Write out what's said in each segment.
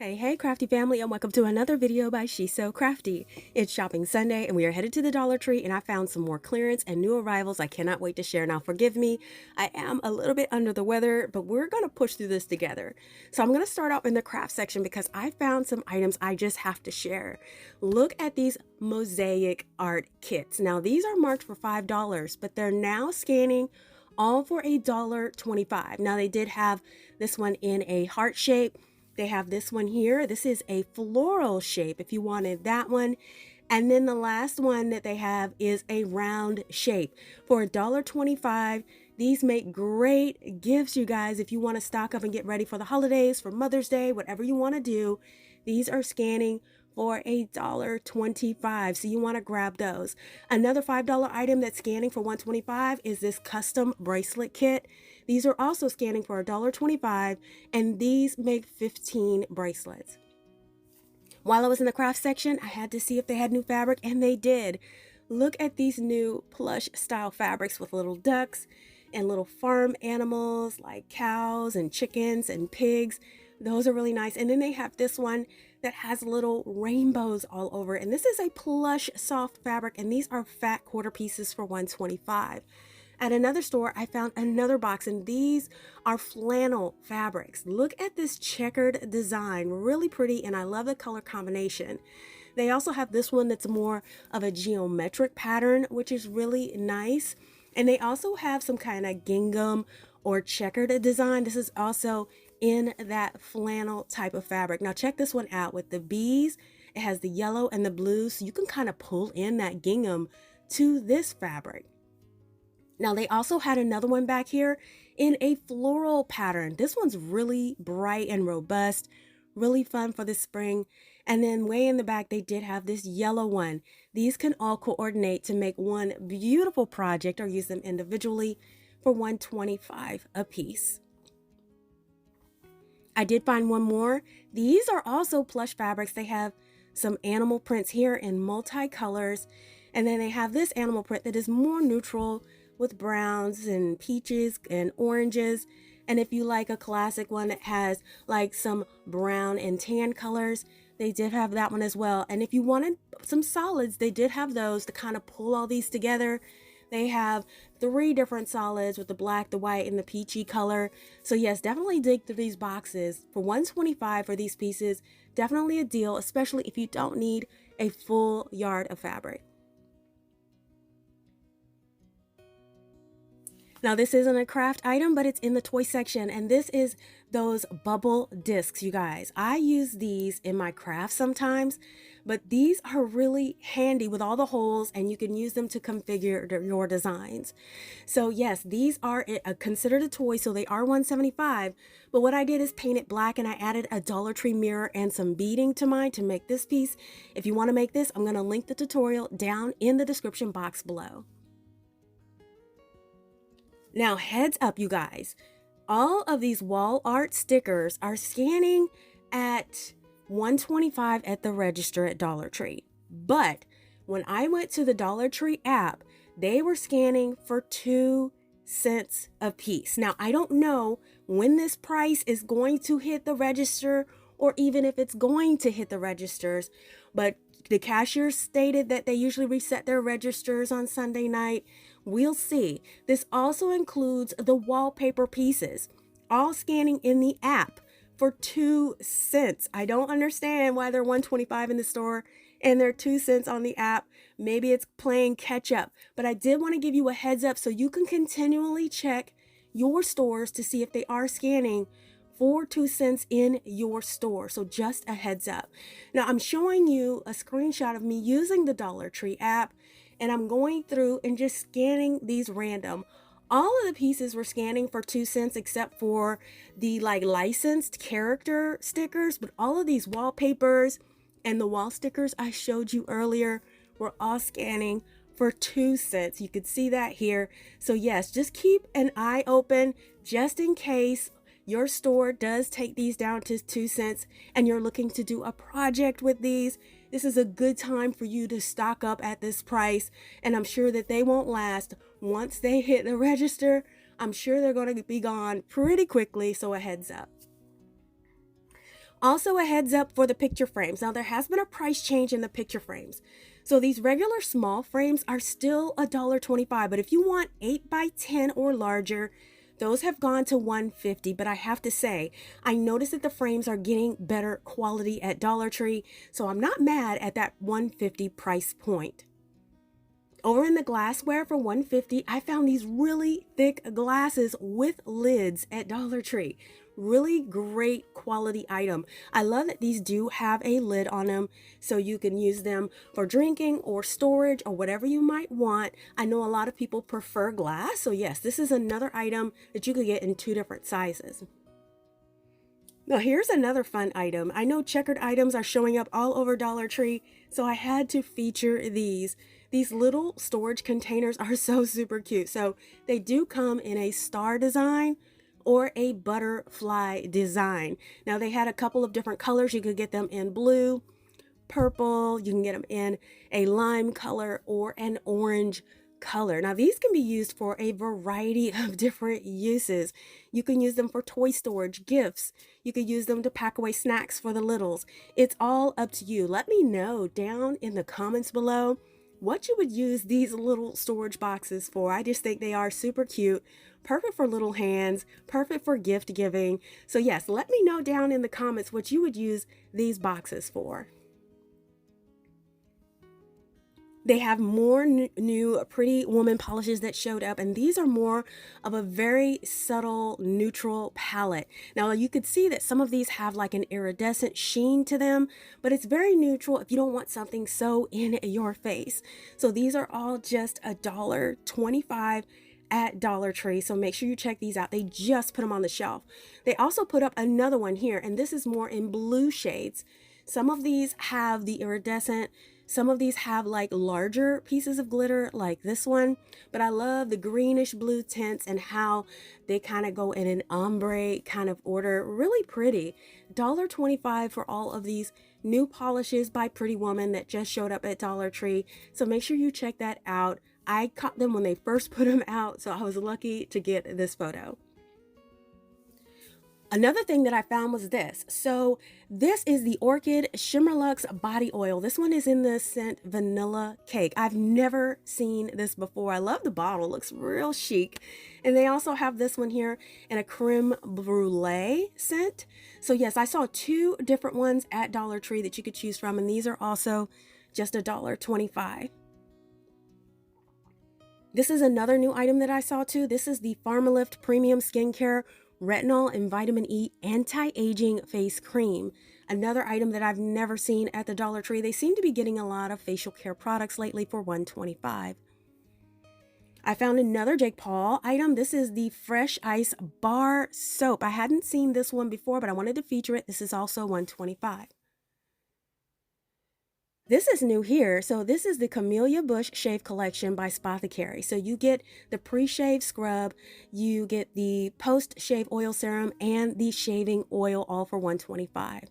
Hey, crafty family, and welcome to another video by She's So Crafty. It's shopping Sunday, and we are headed to the Dollar Tree, and I found some more clearance and new arrivals I cannot wait to share. Now, forgive me, I am a little bit under the weather, but we're going to push through this together. So I'm going to start off in the craft section because I found some items I just have to share. Look at these mosaic art kits. Now, these are marked for $5, but they're now scanning all for $1.25. Now, they did have this one in a heart shape. They have this one here. This is a floral shape if you wanted that one. And then the last one that they have is a round shape for $1.25. These make great gifts, you guys, if you want to stock up and get ready for the holidays, for Mother's Day, whatever you want to do. These are scanning for $1.25. So you want to grab those. Another $5 item that's scanning for $1.25 is this custom bracelet kit. These are also scanning for $1.25, and these make 15 bracelets. While I was in the craft section, I had to see if they had new fabric, and they did. Look at these new plush style fabrics with little ducks and little farm animals like cows and chickens and pigs. Those are really nice. And then they have this one that has little rainbows all over it. And this is a plush soft fabric, and these are fat quarter pieces for $1.25. At another store, I found another box, and these are flannel fabrics. Look at this checkered design, really pretty, and I love the color combination. They also have this one that's more of a geometric pattern, which is really nice. And they also have some kind of gingham or checkered design. This is also in that flannel type of fabric. Now check this one out with the bees. It has the yellow and the blue, so you can kind of pull in that gingham to this fabric. Now they also had another one back here in a floral pattern. This one's really bright and robust, really fun for the spring. And then way in the back, they did have this yellow one. These can all coordinate to make one beautiful project or use them individually for $1.25 a piece. I did find one more. These are also plush fabrics. They have some animal prints here in multicolors. And then they have this animal print that is more neutral with browns and peaches and oranges. And if you like a classic one that has like some brown and tan colors, they did have that one as well. And if you wanted some solids, they did have those to kind of pull all these together. They have 3 different solids with the black, the white, and the peachy color. So yes, definitely dig through these boxes. For $1.25 for these pieces, definitely a deal, especially if you don't need a full yard of fabric. Now this isn't a craft item, but it's in the toy section, and this is those bubble discs, you guys. I use these in my craft sometimes, but these are really handy with all the holes, and you can use them to configure your designs. So yes, these are considered a toy, so they are $1.75, but what I did is paint it black, and I added a Dollar Tree mirror and some beading to mine to make this piece. If you want to make this, I'm going to link the tutorial down in the description box below. Now, heads up, you guys, all of these wall art stickers are scanning at $1.25 at the register at Dollar Tree. But when I went to the Dollar Tree app, they were scanning for 2 cents a piece. Now, I don't know when this price is going to hit the register or even if it's going to hit the registers, but the cashier stated that they usually reset their registers on Sunday night. We'll see. This also includes the wallpaper pieces, all scanning in the app for 2 cents. I don't understand why they're $1.25 in the store and they're 2 cents on the app. Maybe it's playing catch up, but I did want to give you a heads up so you can continually check your stores to see if they are scanning for 2 cents in your store. So just a heads up. Now I'm showing you a screenshot of me using the Dollar Tree app, and I'm going through and just scanning these random. All of the pieces were scanning for 2 cents except for the licensed character stickers, but all of these wallpapers and the wall stickers I showed you earlier were all scanning for 2 cents. You could see that here. So yes, just keep an eye open just in case your store does take these down to 2 cents and you're looking to do a project with these. This is a good time for you to stock up at this price, and I'm sure that they won't last. Once they hit the register, I'm sure they're going to be gone pretty quickly, so a heads up. Also, a heads up for the picture frames. Now, there has been a price change in the picture frames. So these regular small frames are still $1.25, but if you want 8 by 10 or larger, those have gone to $1.50. But I have to say, I noticed that the frames are getting better quality at Dollar Tree, so I'm not mad at that $1.50 price point. Over in the glassware for $1.50, I found these really thick glasses with lids at Dollar Tree. Really great quality item. I love that these do have a lid on them, so you can use them for drinking or storage or whatever you might want. I know a lot of people prefer glass, so yes, this is another item that you could get in 2 different sizes. Now here's another fun item. I know checkered items are showing up all over Dollar Tree, so I had to feature these. These little storage containers are so super cute. So they do come in a star design or a butterfly design. Now they had a couple of different colors. You could get them in blue, purple, you can get them in a lime color or an orange color. Now these can be used for a variety of different uses. You can use them for toy storage, gifts. You could use them to pack away snacks for the littles. It's all up to you. Let me know down in the comments below what you would use these little storage boxes for. I just think they are super cute, perfect for little hands, perfect for gift giving. So yes, let me know down in the comments what you would use these boxes for. They have more new Pretty Woman polishes that showed up, and these are more of a very subtle neutral palette. Now you could see that some of these have like an iridescent sheen to them, but it's very neutral if you don't want something so in your face. So these are all just $1.25 at Dollar Tree, so make sure you check these out. They just put them on the shelf. They also put up another one here, and this is more in blue shades. Some of these have the iridescent, some of these have like larger pieces of glitter like this one, but I love the greenish blue tints and how they kind of go in an ombre kind of order. Really pretty. $1.25 for all of these new polishes by Pretty Woman that just showed up at Dollar Tree. So make sure you check that out. I caught them when they first put them out, so I was lucky to get this photo. Another thing that I found was this. So this is the Orchid Shimmerlux body oil. This one is in the scent Vanilla Cake. I've never seen this before. I love the bottle. It looks real chic. And they also have this one here in a creme brulee scent. So yes, I saw 2 different ones at Dollar Tree that you could choose from, and these are also just $1.25. This is another new item that I saw too. This is the Pharmalift Premium Skincare Retinol and Vitamin E Anti-Aging Face Cream. Another item that I've never seen at the Dollar Tree. They seem to be getting a lot of facial care products lately for $1.25. I found another Jake Paul item. This is the Fresh Ice Bar Soap. I hadn't seen this one before, but I wanted to feature it. This is also $1.25. This is new here. So this is the Camellia Bush Shave Collection by Spothecary. So you get the pre-shave scrub, you get the post-shave oil serum, and the shaving oil all for $1.25.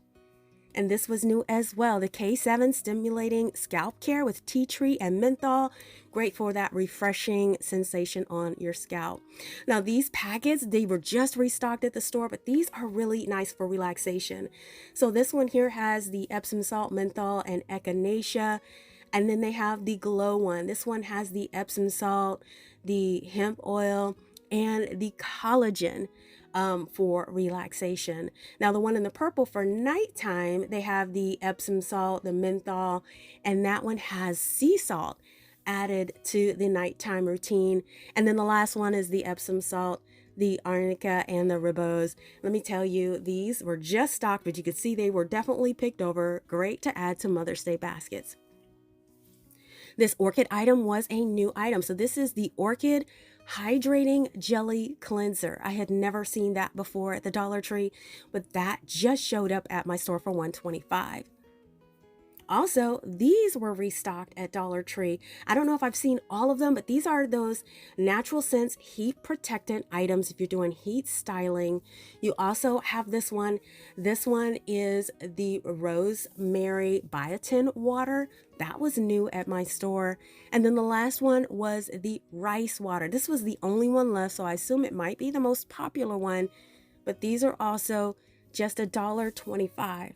And this was new as well. The K7 Stimulating Scalp Care with tea tree and menthol. Great for that refreshing sensation on your scalp. Now these packets, they were just restocked at the store, but these are really nice for relaxation. So this one here has the Epsom salt, menthol, and echinacea. And then they have the glow one. This one has the Epsom salt, the hemp oil, and the collagen for relaxation. Now the one in the purple for nighttime, they have the Epsom salt, the menthol, and that one has sea salt added to the nighttime routine. And then the last one is the Epsom salt, the arnica, and the ribose. Let me tell you, these were just stocked, but you could see they were definitely picked over. Great to add to Mother's Day baskets. This Orchid item was a new item. So this is the Orchid Hydrating Jelly Cleanser. I had never seen that before at the Dollar Tree, but that just showed up at my store for $1.25. Also, these were restocked at Dollar Tree. I don't know if I've seen all of them, but these are those natural scents heat protectant items if you're doing heat styling. You also have this one. This one is the Rosemary Biotin Water. That was new at my store. And then the last one was the Rice Water. This was the only one left, so I assume it might be the most popular one. But these are also just $1.25.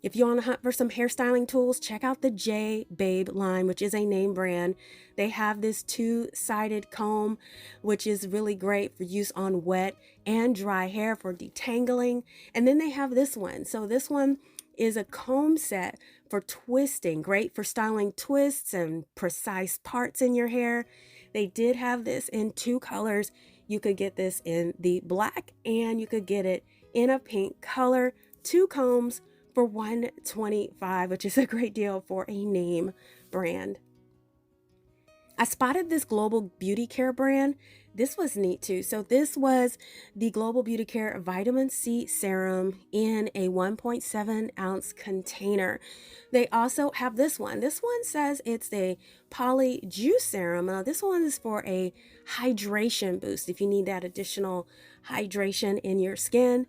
If you're on the hunt for some hairstyling tools, check out the J Babe line, which is a name brand. They have this two-sided comb, which is really great for use on wet and dry hair for detangling. And then they have this one. So this one is a comb set for twisting, great for styling twists and precise parts in your hair. They did have this in two colors. You could get this in the black and you could get it in a pink color. Two combs for $125, which is a great deal for a name brand. I spotted this Global Beauty Care brand. This was neat too. So this was the Global Beauty Care Vitamin C Serum in a 1.7 ounce container. They also have this one. This one says it's a Poly Juice Serum. Now this one is for a hydration boost. If you need that additional hydration in your skin,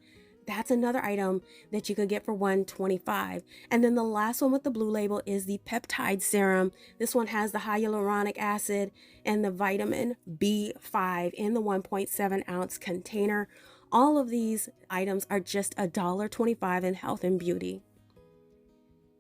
that's another item that you could get for $125. And then the last one with the blue label is the peptide serum. This one has the hyaluronic acid and the vitamin B5 in the 1.7 ounce container. All of these items are just $1.25 in health and beauty.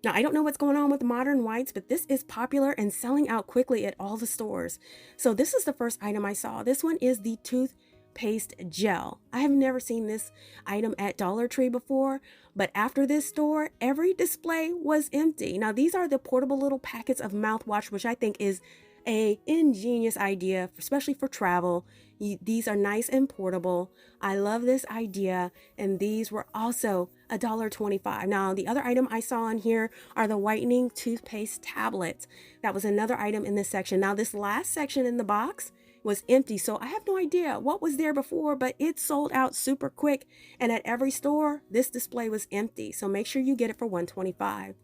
Now, I don't know what's going on with modern whites, but this is popular and selling out quickly at all the stores. So this is the first item I saw. This one is the toothpaste gel. I have never seen this item at Dollar Tree before, but after this store, every display was empty. Now, these are the portable little packets of mouthwash, which I think is an ingenious idea, especially for travel. These are nice and portable. I love this idea, and these were also $1.25. Now, the other item I saw on here are the whitening toothpaste tablets. That was another item in this section. Now, this last section in the box was empty, so I have no idea what was there before, but it sold out super quick, and at every store, this display was empty, so make sure you get it for $125.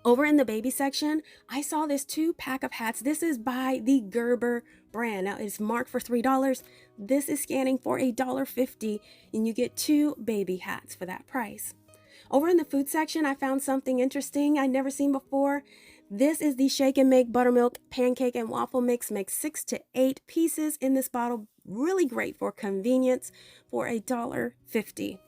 Over in the baby section, I saw this 2-pack of hats. This is by the Gerber brand. Now, it's marked for $3. This is scanning for $1.50, and you get 2 baby hats for that price. Over in the food section, I found something interesting I'd never seen before. This is the Shake and Make Buttermilk Pancake and Waffle Mix. Make 6 to 8 pieces in this bottle. Really great for convenience for $1.50.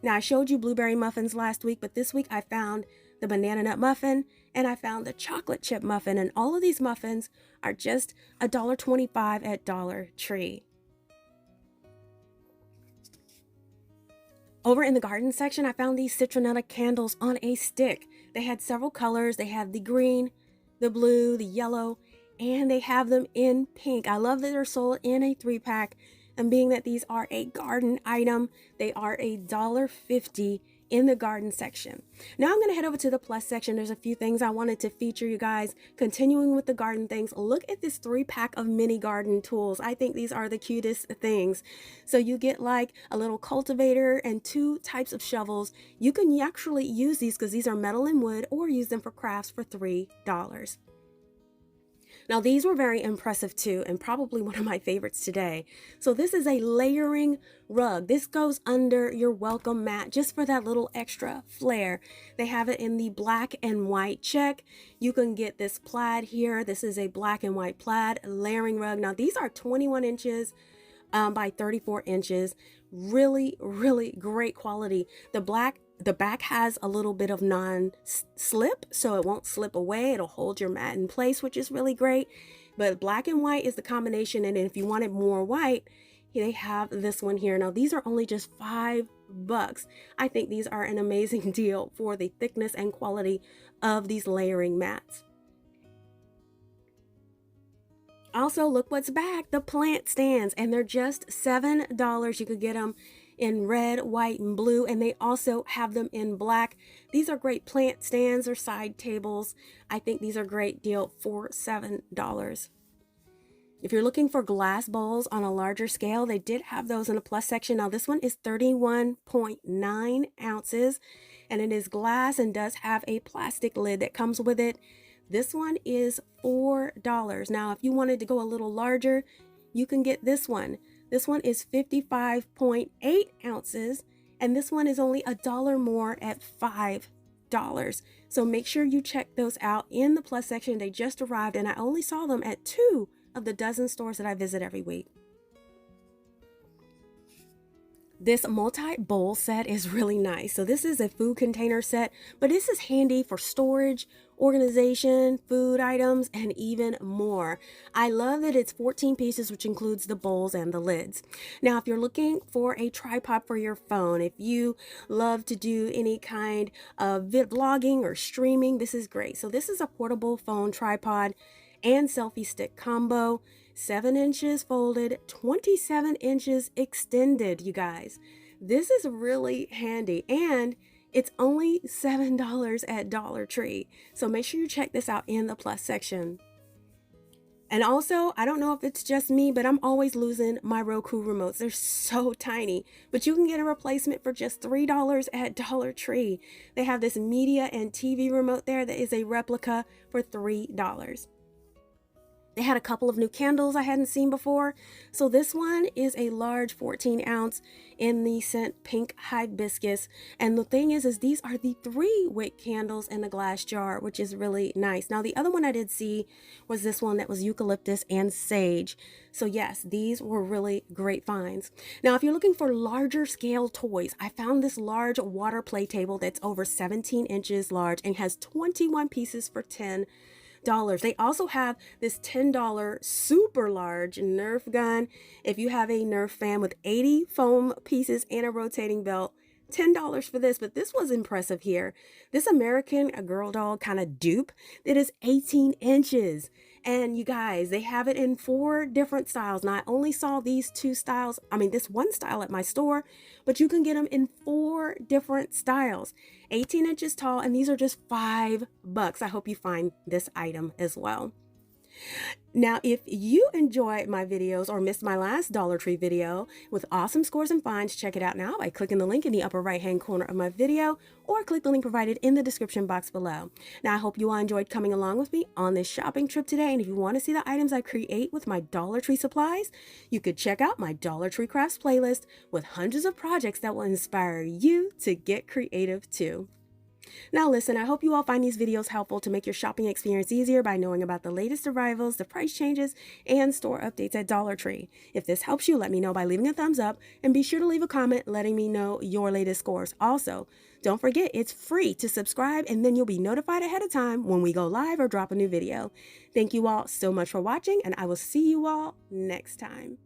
Now, I showed you blueberry muffins last week, but this week I found the banana nut muffin and I found the chocolate chip muffin, and all of these muffins are just $1.25 at Dollar Tree. Over in the garden section, I found these citronella candles on a stick. They had several colors. They have the green, the blue, the yellow, and they have them in pink. I love that they're sold in a 3-pack, and being that these are a garden item, they are $1.50 in the garden section. Now I'm going to head over to the plus section. There's a few things I wanted to feature you guys. Continuing with the garden things, look at this 3-pack of mini garden tools. I think these are the cutest things. So you get like a little cultivator and 2 types of shovels. You can actually use these because these are metal and wood, or use them for crafts for $3. Now, these were very impressive too, and probably one of my favorites today. So this is a layering rug. This goes under your welcome mat just for that little extra flair. They have it in the black and white check. You can get this plaid here. This is a black and white plaid layering rug. Now, these are 21 inches by 34 inches. Really, really great quality. The back has a little bit of non-slip, so it won't slip away. It'll hold your mat in place, which is really great. But black and white is the combination, and if you wanted more white, they have this one here. Now, these are only just $5. I think these are an amazing deal for the thickness and quality of these layering mats. Also, look what's back, the plant stands, and they're just $7. You could get them in red, white, and blue, and they also have them in black. These are great plant stands or side tables. I think these are a great deal for $7. If you're looking for glass bowls on a larger scale, they did have those in the plus section. Now, this one is 31.9 ounces, and it is glass and does have a plastic lid that comes with it. This one is $4. Now, if you wanted to go a little larger, you can get this one. This one is 55.8 ounces, and this one is only $1 more at $5. So make sure you check those out in the plus section. They just arrived, and I only saw them at 2 of the dozen stores that I visit every week. This multi-bowl set is really nice. So this is a food container set, but this is handy for storage, organization, food items, and even more. I love that it's 14 pieces, which includes the bowls and the lids. Now, if you're looking for a tripod for your phone, if you love to do any kind of vlogging or streaming, this is great. So this is a portable phone tripod and selfie stick combo. 7 inches folded, 27 inches extended, you guys. This is really handy, and it's only $7 at Dollar Tree. So make sure you check this out in the plus section. And also, I don't know if it's just me, but I'm always losing my Roku remotes. They're so tiny, but you can get a replacement for just $3 at Dollar Tree. They have this media and TV remote there that is a replica for $3. They had a couple of new candles I hadn't seen before. So this one is a large 14 ounce in the scent Pink Hibiscus. And the thing is these are the 3-wick candles in a glass jar, which is really nice. Now, the other one I did see was this one that was eucalyptus and sage. So yes, these were really great finds. Now, if you're looking for larger scale toys, I found this large water play table that's over 17 inches large and has 21 pieces for $10. They also have this $10 super large Nerf gun. If you have a Nerf fan with 80 foam pieces and a rotating belt, $10 for this, but this was impressive here. This American Girl doll kind of dupe that is 18 inches. And you guys, they have it in 4 different styles. Now, I only saw these 2 styles, this one style at my store, but you can get them in 4 different styles. 18 inches tall, and these are just $5. I hope you find this item as well. Now, if you enjoy my videos or missed my last Dollar Tree video with awesome scores and finds, check it out now by clicking the link in the upper right hand corner of my video, or click the link provided in the description box below. Now, I hope you all enjoyed coming along with me on this shopping trip today, and if you want to see the items I create with my Dollar Tree supplies, you could check out my Dollar Tree Crafts playlist with hundreds of projects that will inspire you to get creative too. Now listen, I hope you all find these videos helpful to make your shopping experience easier by knowing about the latest arrivals, the price changes, and store updates at Dollar Tree. If this helps you, let me know by leaving a thumbs up, and be sure to leave a comment letting me know your latest scores. Also, don't forget it's free to subscribe, and then you'll be notified ahead of time when we go live or drop a new video. Thank you all so much for watching, and I will see you all next time.